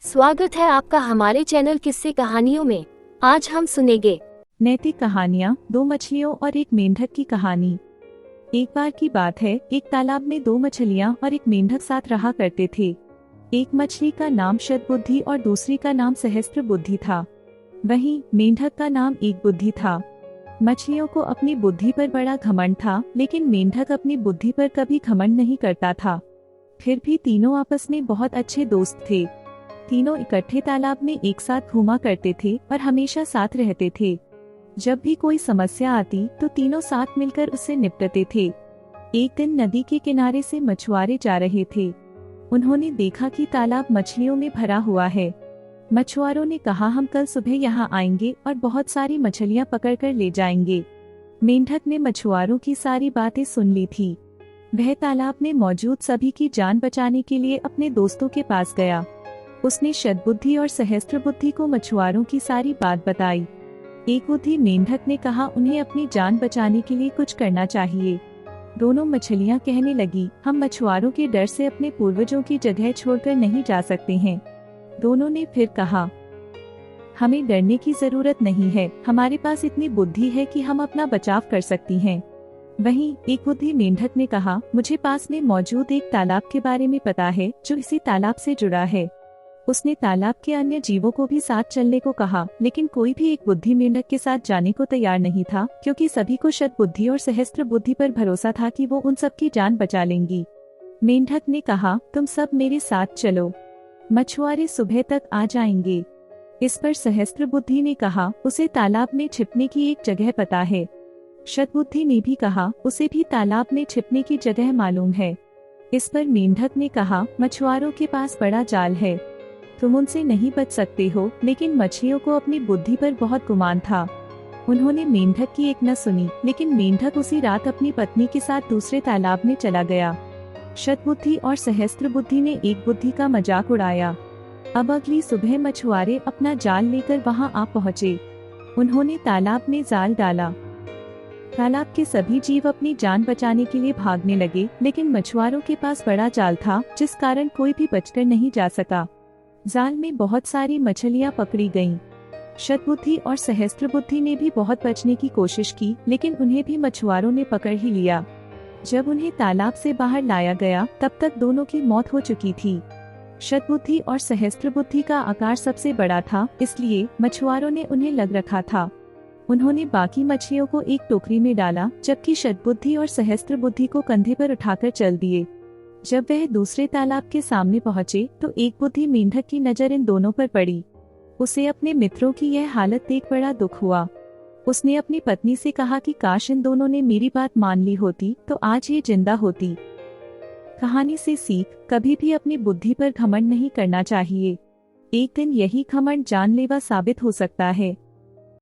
स्वागत है आपका हमारे चैनल किस्से कहानियों में। आज हम सुनेंगे नैतिक कहानियाँ, दो मछलियों और एक मेंढक की कहानी। एक बार की बात है, एक तालाब में दो मछलियाँ और एक मेंढक साथ रहा करते थे। एक मछली का नाम शतबुद्धि और दूसरी का नाम सहस्त्रबुद्धि था। वहीं मेंढक का नाम एक बुद्धि था। मछलियों को अपनी बुद्धि पर बड़ा घमंड था, लेकिन मेंढक अपनी बुद्धि पर कभी घमंड नहीं करता था। फिर भी तीनों आपस में बहुत अच्छे दोस्त थे। तीनों इकट्ठे तालाब में एक साथ घूमा करते थे और हमेशा साथ रहते थे। जब भी कोई समस्या आती तो तीनों साथ मिलकर उससे निपटते थे। एक दिन नदी के किनारे से मछुआरे जा रहे थे। उन्होंने देखा कि तालाब मछलियों में भरा हुआ है। मछुआरों ने कहा, हम कल सुबह यहाँ आएंगे और बहुत सारी मछलियाँ पकड़कर ले जाएंगे। मेंढक ने मछुआरों की सारी बातें सुन ली थी। वह तालाब में मौजूद सभी की जान बचाने के लिए अपने दोस्तों के पास गया। उसने शतबुद्धि और सहस्त्रबुद्धि को मछुआरों की सारी बात बताई। एक बुद्धि मेंढक ने कहा, उन्हें अपनी जान बचाने के लिए कुछ करना चाहिए। दोनों मछलियां कहने लगी, हम मछुआरों के डर से अपने पूर्वजों की जगह छोड़कर नहीं जा सकते हैं। दोनों ने फिर कहा, हमें डरने की जरूरत नहीं है, हमारे पास इतनी बुद्धि है कि हम अपना बचाव कर सकती हैं। वहीं एक बुद्धि मेंढक ने कहा, मुझे पास में मौजूद एक तालाब के बारे में पता है जो इसी तालाब से जुड़ा है। उसने तालाब के अन्य जीवों को भी साथ चलने को कहा, लेकिन कोई भी एक बुद्धि मेंढक के साथ जाने को तैयार नहीं था, क्योंकि सभी को शतबुद्धि और सहस्त्रबुद्धि पर भरोसा था कि वो उन सब की जान बचा लेंगी। मेंढक ने कहा, तुम सब मेरे साथ चलो, मछुआरे सुबह तक आ जाएंगे। इस पर सहस्त्रबुद्धि ने कहा, उसे तालाब में छिपने की एक जगह पता है। शतबुद्धि ने भी कहा, उसे भी तालाब में छिपने की जगह मालूम है। इस पर मेंढक ने कहा, मछुआरों के पास बड़ा जाल है, तुम उनसे नहीं बच सकते हो। लेकिन मछलियों को अपनी बुद्धि पर बहुत गुमान था। उन्होंने मेंढक की एक न सुनी, लेकिन मेंढक उसी रात अपनी पत्नी के साथ दूसरे तालाब में चला गया। शतबुद्धि और सहस्त्रबुद्धि ने एक बुद्धि का मजाक उड़ाया। अब अगली सुबह मछुआरे अपना जाल लेकर वहां आ पहुँचे। उन्होंने तालाब में जाल डाला। तालाब के सभी जीव अपनी जान बचाने के लिए भागने लगे, लेकिन मछुआरों के पास बड़ा जाल था, जिस कारण कोई भी बचकर नहीं जा सका। जाल में बहुत सारी मछलियां पकड़ी गईं। शतबुद्धि और सहस्त्रबुद्धि ने भी बहुत बचने की कोशिश की, लेकिन उन्हें भी मछुआरों ने पकड़ ही लिया। जब उन्हें तालाब से बाहर लाया गया, तब तक दोनों की मौत हो चुकी थी। शतबुद्धि और सहस्त्रबुद्धि का आकार सबसे बड़ा था, इसलिए मछुआरों ने उन्हें लग रखा था। उन्होंने बाकी मछलियों को एक टोकरी में डाला, जबकि शतबुद्धि और सहस्त्रबुद्धि को कंधे पर उठाकर चल दिए। जब वह दूसरे तालाब के सामने पहुंचे तो एक बुद्धि मेंढक की नजर इन दोनों पर पड़ी। उसे अपने मित्रों की यह हालत देख बड़ा दुख हुआ। उसने अपनी पत्नी से कहा कि काश इन दोनों ने मेरी बात मान ली होती तो आज ये जिंदा होती। कहानी से सीख, कभी भी अपनी बुद्धि पर घमंड नहीं करना चाहिए। एक दिन यही घमंड जानलेवा साबित हो सकता है।